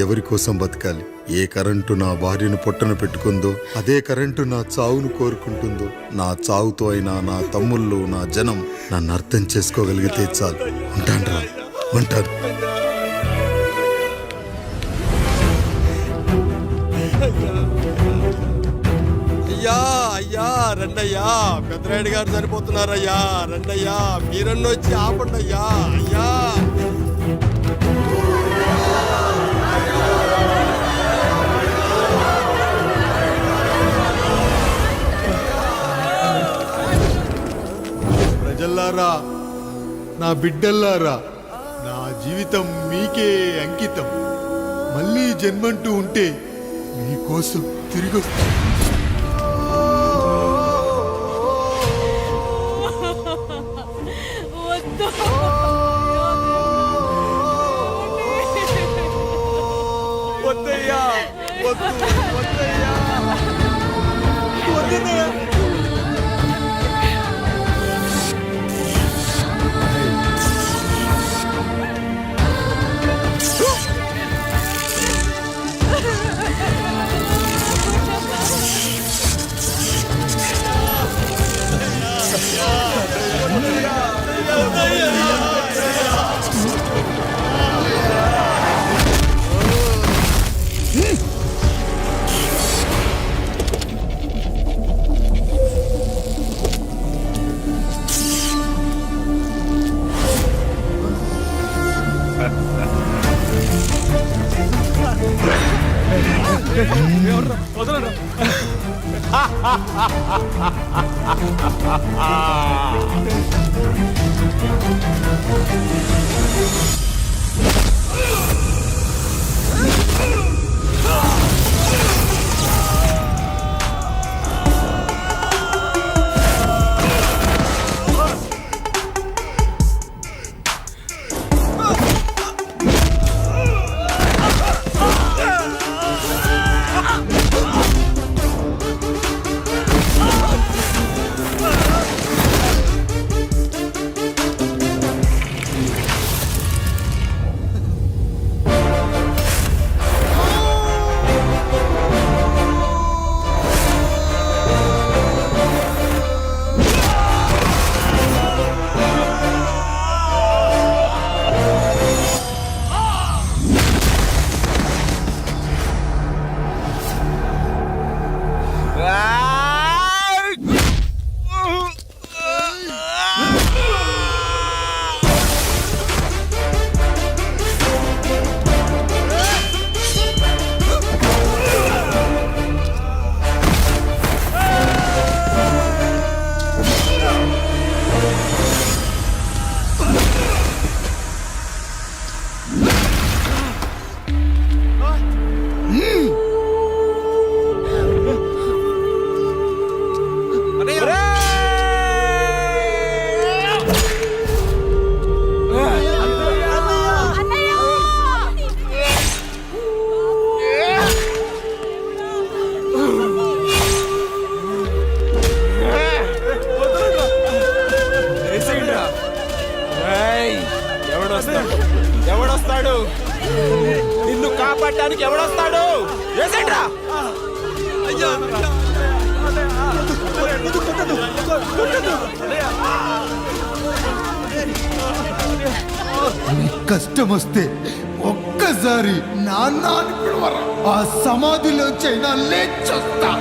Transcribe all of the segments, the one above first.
ఎవరి కోసం బతకాలి? ఏ కరెంటు నా భార్యను పొట్టన పెట్టుకుందో అదే కరెంటు నా చావును కోరుకుంటుందో. నా చావుతో అయినా నా తమ్ముళ్ళు, నా జనం నన్ను అర్థం చేసుకోగలిగితే చాలు. ఉంటాను, ఉంటాను. అయ్యా అయ్యా రండయ్యా, పెద్దరాయుడు గారు సరిపోతున్నారయ్యా. రండయ్యా, మీరన్న వచ్చి ఆపండి అయ్యా. అయ్యా ప్రజల్లారా, నా బిడ్డల్లారా, నా జీవితం మీకే అంకితం. మళ్ళీ జన్మంటూ ఉంటే మీకోసం తిరిగి వస్తాను. వద్దయ్యా, వద్దు, వద్దయ్యా, వద్దయ్యా. ఎవడొస్తాడు? నిన్ను కాపాడటానికి ఎవడొస్తాడు? వేసేట్రా. కష్టం వస్తే ఒక్కసారి నాన్న అని పిలవరా, ఆ సమాధిలోంచైనా లేచొస్తా.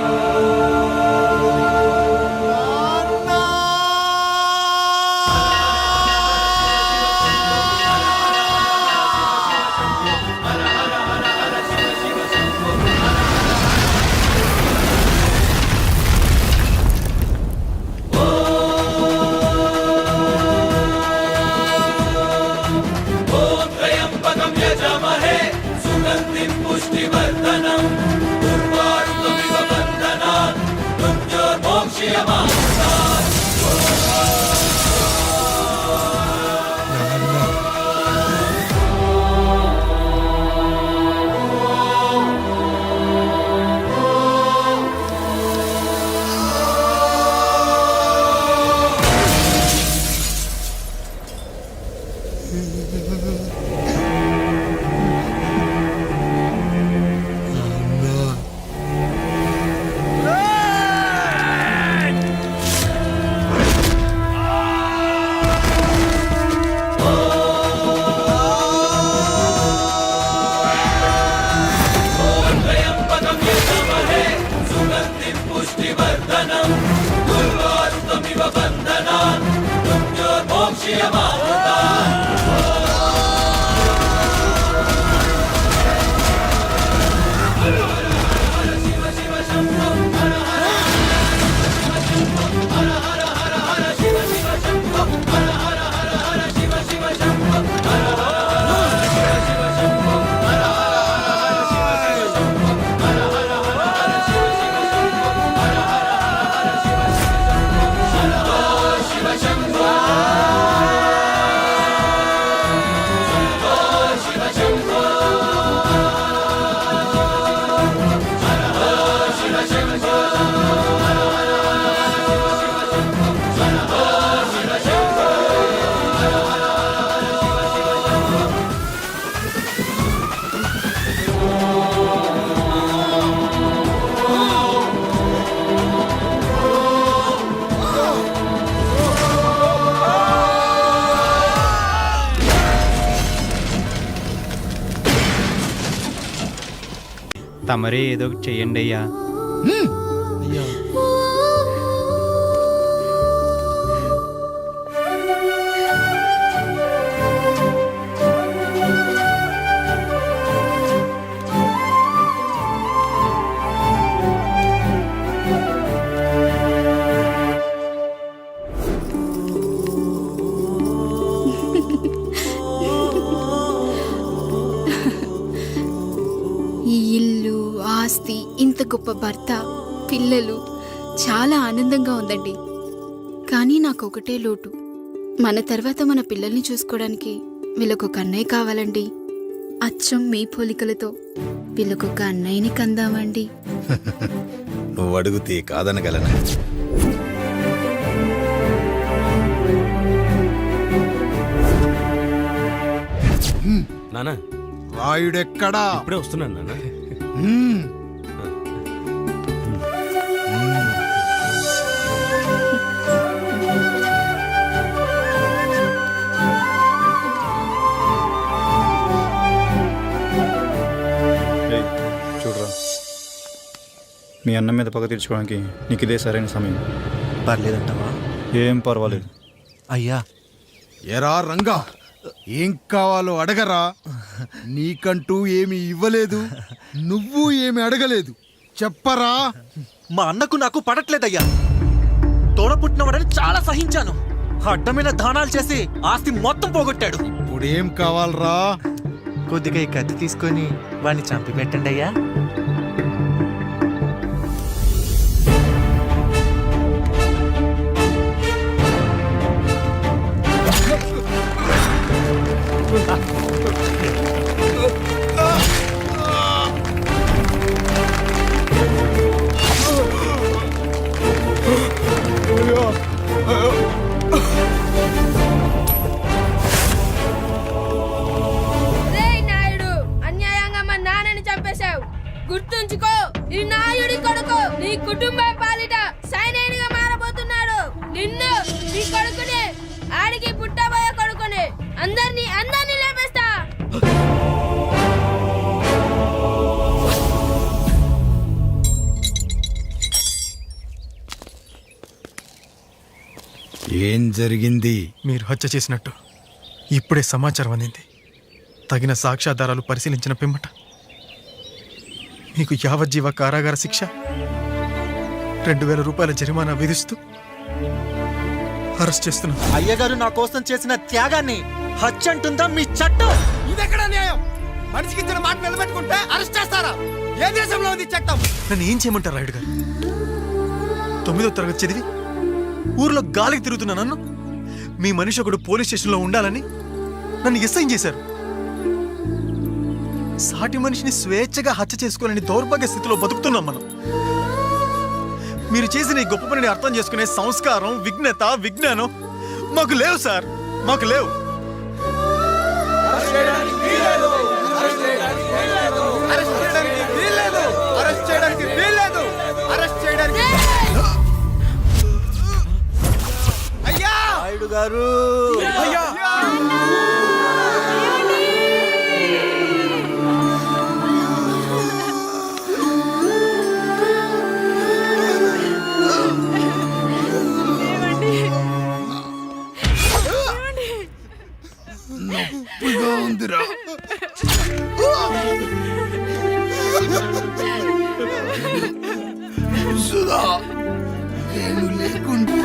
తమరే ఏదో ఒకటి చెయ్యండి అయ్యా. అయ్యా ఈ ఇల్లు, ఆస్తి, ఇంత గొప్ప భర్త, పిల్లలు చాలా ఆనందంగా ఉందండి. కానీ నాకు ఒకటే లోటు. మన తర్వాత మన పిల్లల్ని చూసుకోవడానికి వీళ్ళకొక అన్నయ్య కావాలండి. అచ్చం మీ పోలికలతో వీళ్ళకొక అన్నయ్యని కందామండి. నువ్వు అడిగితే కాదనగలనా? నానా రాయుడెక్కడా? ఇప్పుడే వస్తున్నాను నాన్న. చూడరా, మీ అన్న మీద పగ తీర్చుకోవడానికి నీకు ఇదే సరైన సమయం. పర్లేదంటావా? ఏం పర్వాలేదు. అయ్యా, ఎరా రంగా, ఏం కావాలో అడగరా. నీకంటూ ఏమి ఇవ్వలేదు, నువ్వు ఏమి అడగలేదు. చెప్పరా. మా అన్నకు నాకు పడట్లేదయ్యా. తోడ పుట్టినవాడని చాలా సహించాను. అడ్డమైన దానాలు చేసి ఆస్తి మొత్తం పోగొట్టాడు. ఇప్పుడేం కావాలరా? కొద్దిగా ఈ కత్తి తీసుకొని వాడిని చంపి పెట్టండి అయ్యా. రేయ్ నాయుడు, అన్యాయంగా మా నాన్నని చంపేశావు. గుర్తుంచుకో, ఈ నాయుడి కొడుకు నీ కుటుంబం పాలిట సైనికుడిగా మారబోతున్నాడు. నిన్ను, నీ కొడుకుని, ఆడికి పుట్టబోయే కొడుకుని అందరినీ లేపేస్తా. ఏం జరిగింది? మీరు హత్య చేసినట్టు ఇప్పుడే సమాచారం అందింది. తగిన సాక్ష్యాధారాలు పరిశీలించిన పిమ్మట మీకు యావజ్జీవ కారాగార శిక్ష, 2000 రూపాయల జరిమానా విధిస్తూ అరెస్ట్ చేస్తున్నాను. అయ్యగారు నా కోసం చేసిన త్యాగాన్ని హత్య అంటుందా మీ చట్టం? ఇదెక్కడ న్యాయం? మనిషికి ఇచ్చిన మాట నిలబెట్టుకుంటే అరెస్ట్ చేస్తారా? ఏ దేశంలో ఉంది చట్టం? నన్ను ఏం చేయమంటారు రాయుడు గారు? 9వ తరగతి చదివి ఊర్లో గాలికి తిరుగుతున్నా నన్ను మీ మనిషి ఒకడు పోలీస్ స్టేషన్లో ఉండాలని నన్ను ఎస్ఐన్ చేశారు. సాటి మనిషిని స్వేచ్ఛగా హత్య చేసుకోవాలని దౌర్భాగ్య స్థితిలో బతుకుతున్నాం మనం. మీరు చేసిన ఈ గొప్ప పనిని అర్థం చేసుకునే సంస్కారం, విజ్ఞత, విజ్ఞానం మాకు లేవు సార్, మాకు లేవు. నాయుడు గారు, అయ్యా నేను లేకుండా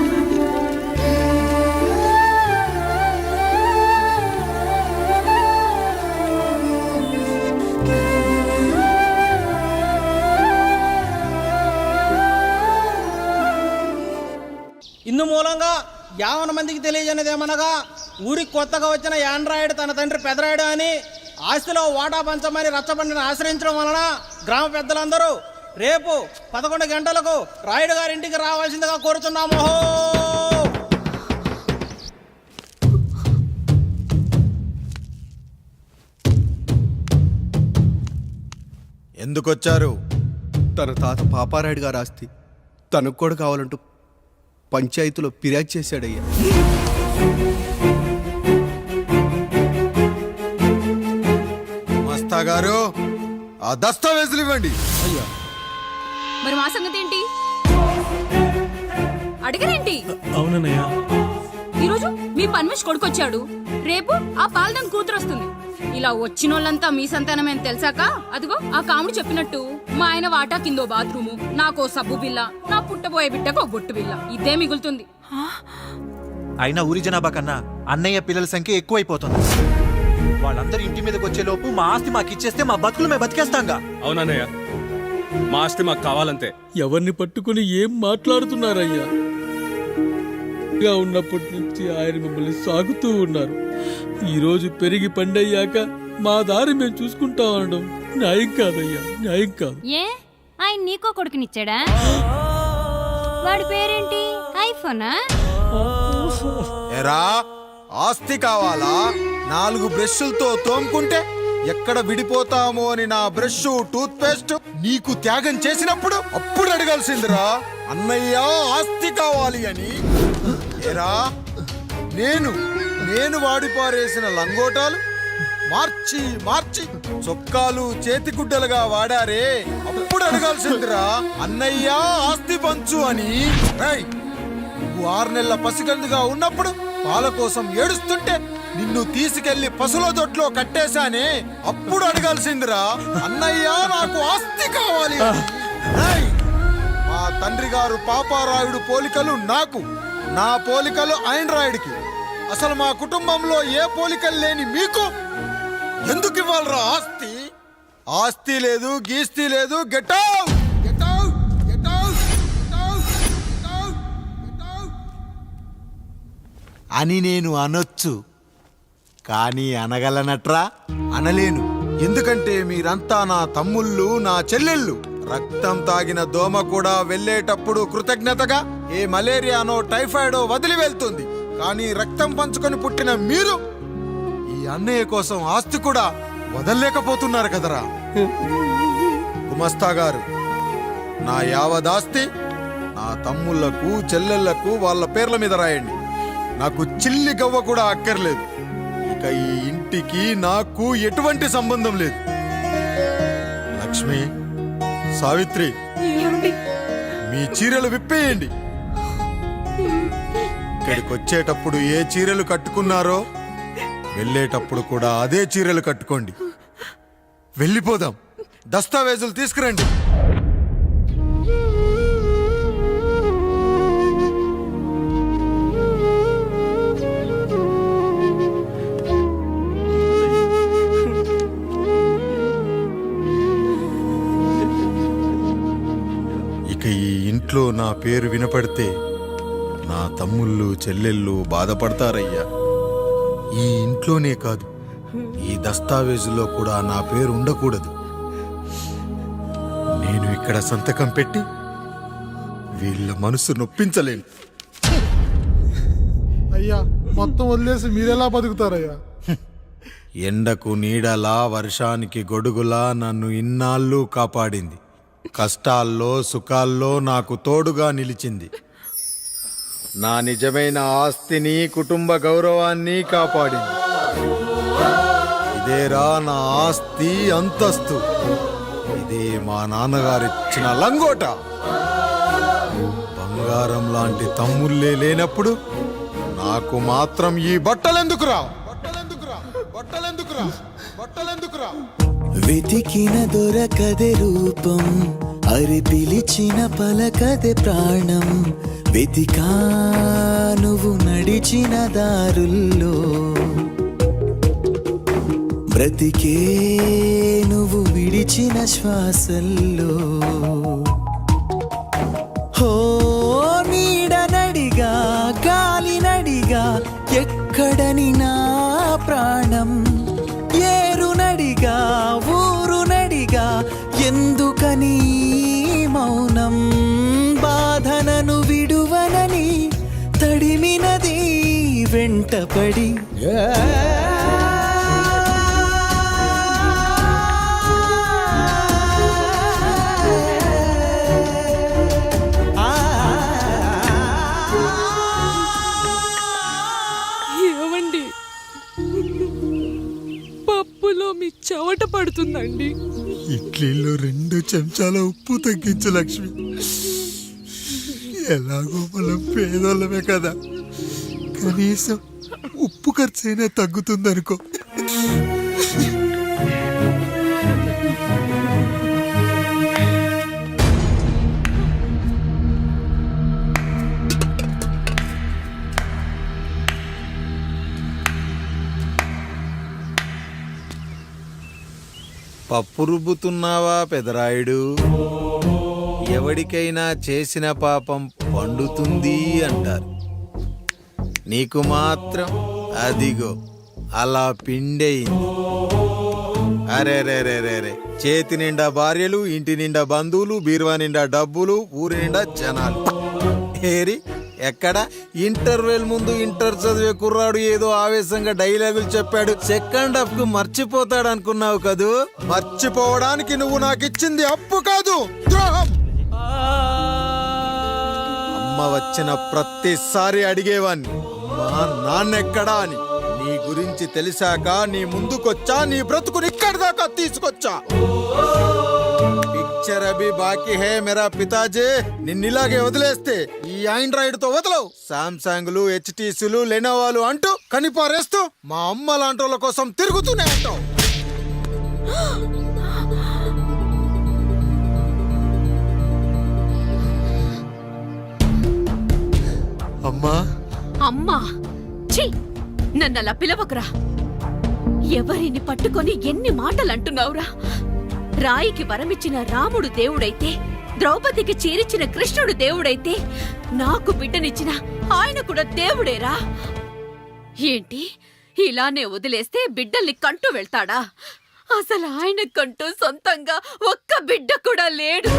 ఇందు మూలంగా 50 మందికి తెలియజేయనిదేమనగా ఊరికి కొత్తగా వచ్చిన యాండ్రాయిడ్ తన తండ్రి పెదరాయుడు అని ఆస్తిలో వాటా పంచమని రచ్చబండిని ఆశ్రయించడం వలన గ్రామ పెద్దలందరూ రేపు 11 గంటలకు రాయుడు గారి ఇంటికి రావాల్సిందిగా కోరుతున్నాము. ఎందుకొచ్చారు? తన తాత పాపారాయుడు గారు ఆస్తి తనకు కూడా కావాలంటూ పంచాయతీలో ఫిర్యాదు చేశాడయ్యా. మస్తా గారు ఆ దస్తావేజులు ఇవ్వండి. మరి మా సంగతి ఏంటి? అడగరేంటి? అవునన్నయ్యా. ఈరోజు మీ పన్మేష్ కొడుకొచ్చాడు, రేపు ఆ పాలదం కూతురు వస్తుంది. ఇలా వచ్చినోళ్ళంతా మీ సంతానమే అని తెలిసాక అదిగో ఆ కాముడు చెప్పినట్టు మా ఆయన వాటా కిందో బాత్రూము, నాకో సబ్బు బిల్ల, నా పుట్టబోయే బిడ్డకో బొట్టు బిల్ల, ఇదే మిగులుతుంది. అయినా ఊరి జనాభా కన్నా అన్నయ్య పిల్లల సంఖ్య ఎక్కువైపోతుంది. వాళ్ళందరూ ఇంటి మీదకి వచ్చే లోపు మా ఆస్తి మాకు ఇచ్చేస్తే మా బతుకులు మేము బతికేస్తాంగా. అవునన్నయ్య, మా ఆస్తి మాకు కావాలంతే. ఎవరిని పట్టుకుని ఏం మాట్లాడుతున్నారయ్యా? ఉన్నప్పటి నుంచి ఆయన మిమ్మల్ని సాగుతూ ఉన్నారు. ఈ రోజు పెరిగి పండయ్యాక మా దారి మేము చూసుకుంటా అనడం న్యాయం కాదయ్యా, న్యాయం కాదు. ఏ ఆయన నీకో కొడుకునిచ్చాడా? వాడి పేరేంటి? ఐఫోనా? ఎరా ఆస్తి కావాలా? 4 బ్రష్లతో తోముకుంటే ఎక్కడ విడిపోతామో అని నా బ్రష్ టూత్ పేస్ట్ నీకు త్యాగం చేసినప్పుడు అప్పుడు అడగాల్సిందిరా అన్నయ్య ఆస్తి కావాలి అని. ఎరా నేను వాడిపారేసిన లంగోటాలు మార్చి మార్చి చొక్కాలు చేతిగుడ్డలుగా వాడారే, అప్పుడు అడగాల్సిందిరా అన్నయ్య ఆస్తి పంచు అని. రేయ్, నువ్వు 6 నెలల పసికందుగా ఉన్నప్పుడు పాల కోసం ఏడుస్తుంటే నిన్ను తీసుకెళ్లి పశువుల దొడ్లో కట్టేశానే, అప్పుడు అడగాల్సిందిరా అన్నయ్య నాకు ఆస్తి కావాలి అని. రేయ్, మా తండ్రి గారు పాపారాయుడు పోలికలు నాకు, నా పోలికలు ఆండ్రాయిడ్కి. అసలు మా కుటుంబంలో ఏ పోలికలు లేని మీకు ఎందుకు ఇవ్వాలరా ఆస్తి? ఆస్తి లేదు, గీస్తి లేదు. Get out, get out, get out, get out, get out, get out అని నేను అనొచ్చు, కానీ అనగలనట్రా? అనలేను. ఎందుకంటే మీరంతా నా తమ్ముళ్ళు, నా చెల్లెళ్ళు. రక్తం తాగిన దోమ కూడా వెళ్ళేటప్పుడు కృతజ్ఞతగా ఏ మలేరియానో టైఫాయిడో వదిలి వెళ్తుంది. కానీ రక్తం పంచుకొని పుట్టిన మీరు ఈ అన్నయ్య కోసం ఆస్తి కూడా వదల్లేకపోతున్నారు కదరా. గుమస్తా గారు, నా యావదాస్తి నా తమ్ముళ్లకు చెల్లెళ్లకు వాళ్ళ పేర్ల మీద రాయండి. నాకు చిల్లి గవ్వ కూడా అక్కర్లేదు. ఇక ఈ ఇంటికి నాకు ఎటువంటి సంబంధం లేదు. లక్ష్మి, సావిత్రి, మీ చీరలు విప్పేయండి. ఇక్కడికి వచ్చేటప్పుడు ఏ చీరలు కట్టుకున్నారో వెళ్ళేటప్పుడు కూడా అదే చీరలు కట్టుకోండి. వెళ్ళిపోదాం. దస్తావేజులు తీసుకురండి. ఇక ఈ ఇంట్లో నా పేరు వినపడితే నా తమ్ముళ్ళు చెల్లెళ్ళు బాధపడతారయ్యా. ఈ ఇంట్లోనే కాదు, ఈ దస్తావేజులో కూడా నా పేరు ఉండకూడదు. నేను ఇక్కడ సంతకం పెట్టి వీళ్ళ మనసు నొప్పించలేను. అయ్యా, మొత్తం వదిలేసి మీరెలా బతుకుతారయ్యా? ఎండకు నీడలా, వర్షానికి గొడుగులా నన్ను ఇన్నాళ్ళు కాపాడింది. కష్టాల్లో సుఖాల్లో నాకు తోడుగా నిలిచింది. నా నిజమైన ఆస్తిని, కుటుంబ గౌరవాన్ని కాపాడింది. ఇదేరా నా ఆస్తి, అంతస్తు. ఇదే మా నాన్నగారిచ్చిన లంగోట. బంగారం లాంటి తమ్ముళ్ళే లేనప్పుడు నాకు మాత్రం ఈ బట్టలెందుకురా? బట్టలెందుకురా? బట్టలెందుకురా? బట్టలెందుకురా? వెతికిన దొరకదే రూపం, అరి పిలిచిన పలకదే ప్రాణం వెతికా నువ్వు నడిచిన దారుల్లో బ్రతికే నువ్వు విడిచిన శ్వాసల్లో హో నీడనడిగా గాలినడిగా ఎక్కడని నా ప్రాణం ఏరునడిగా ఊరునడిగా ఎందుకని మౌనం బాధనను విడువనని తడిమినది వెంటపడి ఏమండి పప్పులో మీ చెమట పడుతుందండి. ఇడ్లీలో 2 చెంచాల ఉప్పు తగ్గించు లక్ష్మి. ఎలాగో మనం పేదోళ్ళమే కదా, కనీసం ఉప్పు ఖర్చైనా తగ్గుతుందనుకో. పప్పు రుబ్బుతున్నావా పెదరాయుడు? ఎవడికైనా చేసిన పాపం పండుతుంది అంటారు, నీకు మాత్రం అదిగో అలా పిండయింది. అరే రే రే రే రే, చేతి నిండా భార్యలు, ఇంటి నిండా బంధువులు, బీరువా నిండా డబ్బులు, ఊరి నిండా జనాలు. ఏరి ఎక్కడ ఇంటర్వెల్ ముందు ఇంటర్ చదివే కుర్రాడు ఏదో ఆవేశంగా డైలాగులు చెప్పాడు, సెకండ్ హాఫ్ కు మర్చిపోతాడు అనుకున్నావు కదూ? మర్చిపోవడానికి నువ్వు నాకు ఇచ్చింది అప్పు కాదు, ద్రోహం. అమ్మ వచ్చిన ప్రతిసారి అడిగేవాన్ని, అమ్మా నాన్నెక్కడా అని. నీ గురించి తెలిసాక నీ ముందుకొచ్చా, నీ బ్రతుకుని ఇక్కడి దాకా తీసుకొచ్చా. పిక్చర్ అభి బాకీ హే మేరా పితాజీ. నిన్నిలాగే వదిలేస్తే ఈ ఆండ్రాయిడ్ తో వదలవు. సామ్సంగ్లు, హెచ్టీసీలు, లెనోవాలు అంటూ కనిపారేస్తూ మా అమ్మ లాంటి వాళ్ళ కోసం తిరుగుతూనే అంటావు. అమ్మా అమ్మా ఛీ, నన్నలా పిలవకురా. ఎవరిని పట్టుకొని ఎన్ని మాటలు అంటున్నావురా? రాయికి వరమిచ్చిన రాముడు దేవుడైతే, ద్రౌపదికి చీరిచ్చిన కృష్ణుడు దేవుడైతే, నాకు బిడ్డనిచ్చిన ఆయన కూడా దేవుడేరా. ఏంటి ఇలానే వదిలేస్తే బిడ్డల్ని కంటూ వెళ్తాడా? అసలు ఆయన కంటూ సొంతంగా ఒక్క బిడ్డ కూడా లేడు.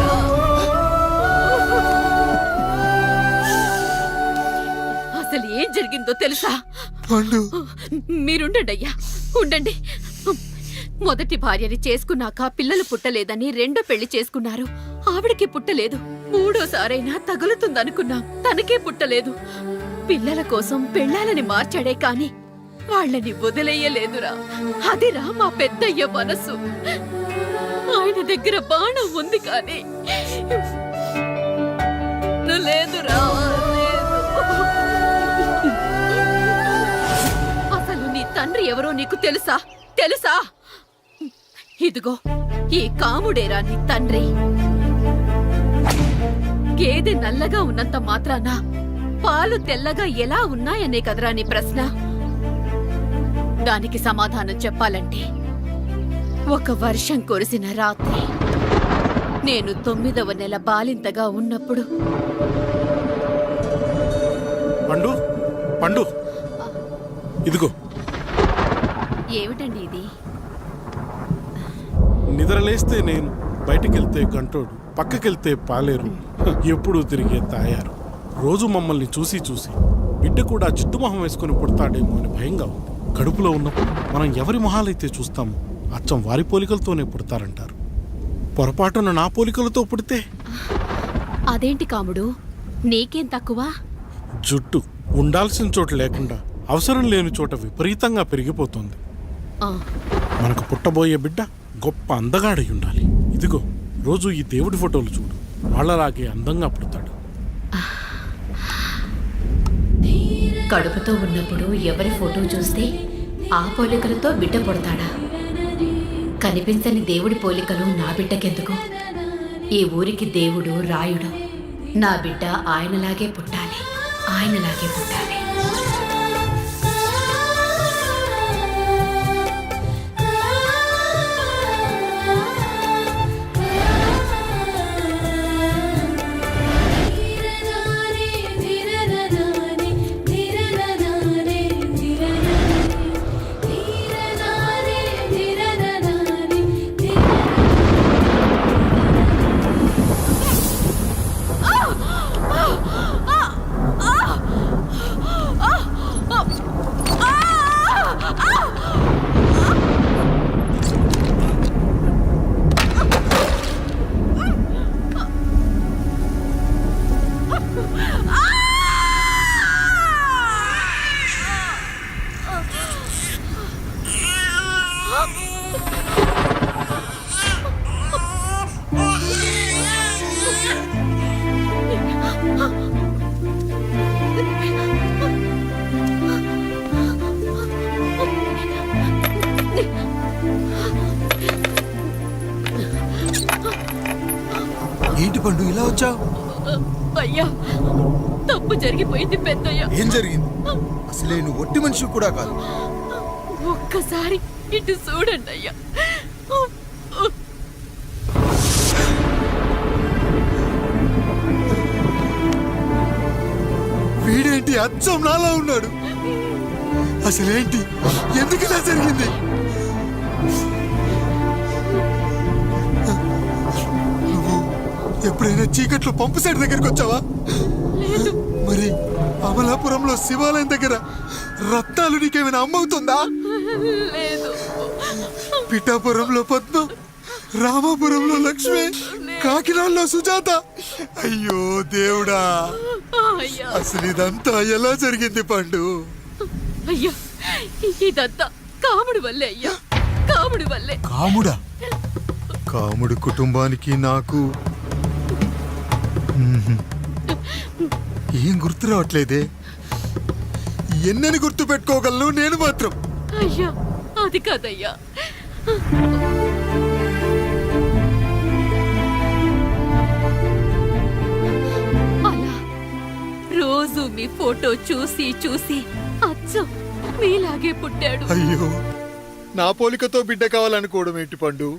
అసలు ఏం జరిగిందో తెలుసా? మీరుండండి అయ్యా, ఉండండి. మొదటి భార్యని చేసుకున్నాక పిల్లలు పుట్టలేదని రెండో పెళ్లి చేసుకున్నారు. ఆవిడకి పుట్టలేదు. మూడోసారైనా తగులుతుందనుకున్నాం, తనకే పుట్టలేదు. పిల్లల కోసం పెళ్ళాలని మార్చాడే కాని వాళ్ళని వదిలేయలేదురా. అదిరా మా పెద్దయ్య మనసు. ఆయన దగ్గర బాణం ఉంది కానీ లేదురా. అసలు నీ తండ్రి ఎవరో నీకు తెలుసా? తెలుసా? ఇదిగో ఈ కాముడేరా నీ తండ్రి. గేదె నల్లగా ఉన్నంత మాత్రాన పాలు తెల్లగా ఎలా ఉన్నాయనే కదరా నీ ప్రశ్న. దానికి సమాధానం చెప్పాలంటే, ఒక వర్షం కురిసిన రాత్రి నేను 9వ నెల బాలింతగా ఉన్నప్పుడు. పండు పండు ఇదిగో. ఏమిటండి ఇది? నిద్రలేస్తే నేను, బయటికెళ్తే గంటోడు, పక్కకెళ్తే పాలేరు, ఎప్పుడూ తిరిగే తాయారు. రోజు మమ్మల్ని చూసి చూసి బిడ్డ కూడా చిట్టుమొహం వేసుకుని పుడతాడేమో అని భయంగా ఉంది. కడుపులో ఉన్నప్పుడు మనం ఎవరి మొహాలైతే చూస్తామో అచ్చం వారి పోలికలతోనే పుడతారంటారు. పొరపాటున నా పోలికలతో పుడితే? అదేంటి కాముడు, నీకేం తక్కువ? జుట్టు ఉండాల్సిన చోట లేకుండా అవసరం లేని చోట విపరీతంగా పెరిగిపోతుంది. మనకు పుట్టబోయే బిడ్డ గొప్ప అందగాడై ఉండాలి. ఇదిగో రోజు ఈ దేవుడి ఫోటోలు చూడు, వాళ్ళలాగే అందంగా పుడతాడు. కడుపుతో ఉన్నప్పుడు ఎవరి ఫోటో చూస్తే ఆ పోలికలతో బిడ్డ పుడతాడా? కనిపించని దేవుడి పోలికలు నా బిడ్డకెందుకు? ఈ ఊరికి దేవుడు రాయుడు. నా బిడ్డ ఆయనలాగే పుట్టాలి, ఆయనలాగే పుట్టాలి. ఏంటి పండు ఇలా వచ్చావు? అయ్యా, తప్పు జరిగిపోయింది పెద్దయ్యా. ఏం జరిగింది? అసలే నువ్వు ఒట్టి మనిషి కూడా కాదు. ఒక్కసారి ఇటు చూడండి అయ్యా. వీడేంటి అచ్చం నాలా ఉన్నాడు? అసలేంటి, ఎందుకు ఇలా జరిగింది? నువ్వు ఎప్పుడైనా చీకట్లో పంపు సైడ్ దగ్గరికి వచ్చావా? మరి అమలాపురంలో శివాలయం దగ్గర రత్నాలు నీకేమైనా అమ్మవుతుందా? లేదు. పిఠాపురంలో పద్మ, రామాపురంలో లక్ష్మి, కాకినాడలో సుజాత. అయ్యో దేవుడా, అయ్యా, అసలు ఇదంతా ఎలా జరిగింది పండు? అయ్యా, ఇదంతా కాముడి వల్లే అయ్యా, కాముడి వల్లే. కాముడా? కాముడు కుటుంబానికి నాకు ఏం గుర్తు రావట్లేదే. ఎన్నని గుర్తు పెట్టుకోగలను నేను మాత్రం? అయ్యా, అది కాదయ్యా. అలా రోజు మీ ఫోటో చూసి చూసి అచ్చం మీలాగే పుట్టాడు. అయ్యో, నా పోలికతో బిడ్డ కావాలనుకోవడం ఏంటి పండు?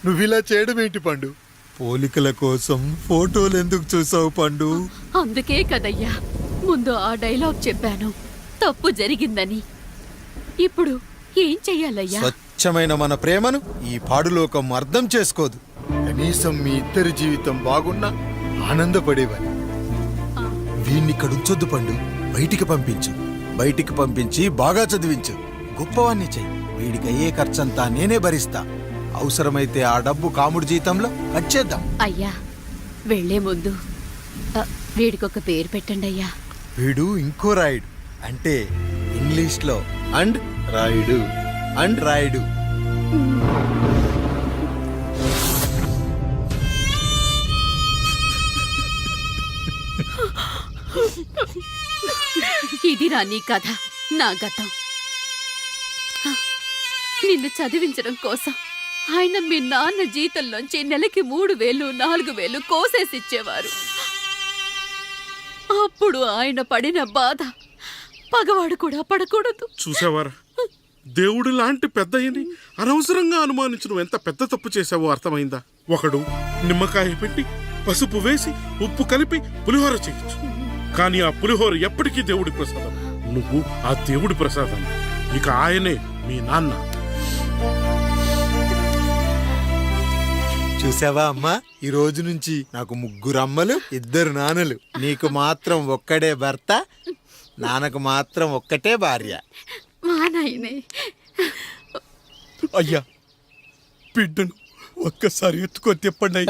నువ్విలా చేయడం ఏంటి పండు? పోలికల కోసం ఫోటోలు ఎందుకు చూసావు పండు? అందుకే కదయ్యా ముందు ఆ డైలాగ్ చెప్పాను, తప్పు జరిగిందని. ఇప్పుడు ఏం చెయ్యాలయ్యా? స్వచ్ఛమైన మన ప్రేమను ఈ పాడులోకం అర్థం చేసుకోదు. కనీసం మీ ఇద్దరి జీవితం బాగున్నా ఆనందపడేవారు. వీణ్ణి ఇక్కడ ఉంచొద్దు పండు, బయటికి పంపించు. బయటికి పంపించి బాగా చదివించు, గొప్పవాణ్ణి చెయ్యి. వీడికి అయ్యే ఖర్చంతా నేనే భరిస్తా. అవసరమైతే ఆ డబ్బు కాముడి జీతంలో వచ్చేద్దాం. అయ్యా, వెళ్లే ముందు వీడికొక పేరు పెట్టండి అయ్యా. వీడు ఇంకో రాయుడు, అంటే ఇంగ్లీష్లో అండ్ రాయుడు, అండ్ రాయుడు. ఇదిరా నీ కథ, నా గతం. నిన్ను చదివించడం కోసం ఆయన మీ నాన్న జీతంలోంచి నెలకి 3,000, 4,000 కోసేసిచ్చేవారు. అప్పుడు ఆయన పడిన బాధ పగవాడు కూడా పడకూడదు. చూసేవారా, దేవుడు లాంటి పెద్దయ్యని అనవసరంగా అనుమానించడం ఎంత పెద్ద తప్పు చేశావో అర్థమైందా? ఒకడు నిమ్మకాయ పెట్టి పసుపు వేసి ఉప్పు కలిపి పులిహోర చేయొచ్చు, కానీ ఆ పులిహోర ఎప్పటికీ దేవుడి ప్రసాదం. నువ్వు ఆ దేవుడి ప్రసాదం. ఇక ఆయనే మీ నాన్న. చూసావా అమ్మా, ఈ రోజు నుంచి నాకు 3 అమ్మలు, 2 నాన్నలు. నీకు మాత్రం ఒక్కడే భర్త, నాన్నకు మాత్రం ఒక్కటే భార్య. మా నాయనే. అయ్యా, బిడ్డను ఒక్కసారి ఎత్తుకొని తిప్పండి.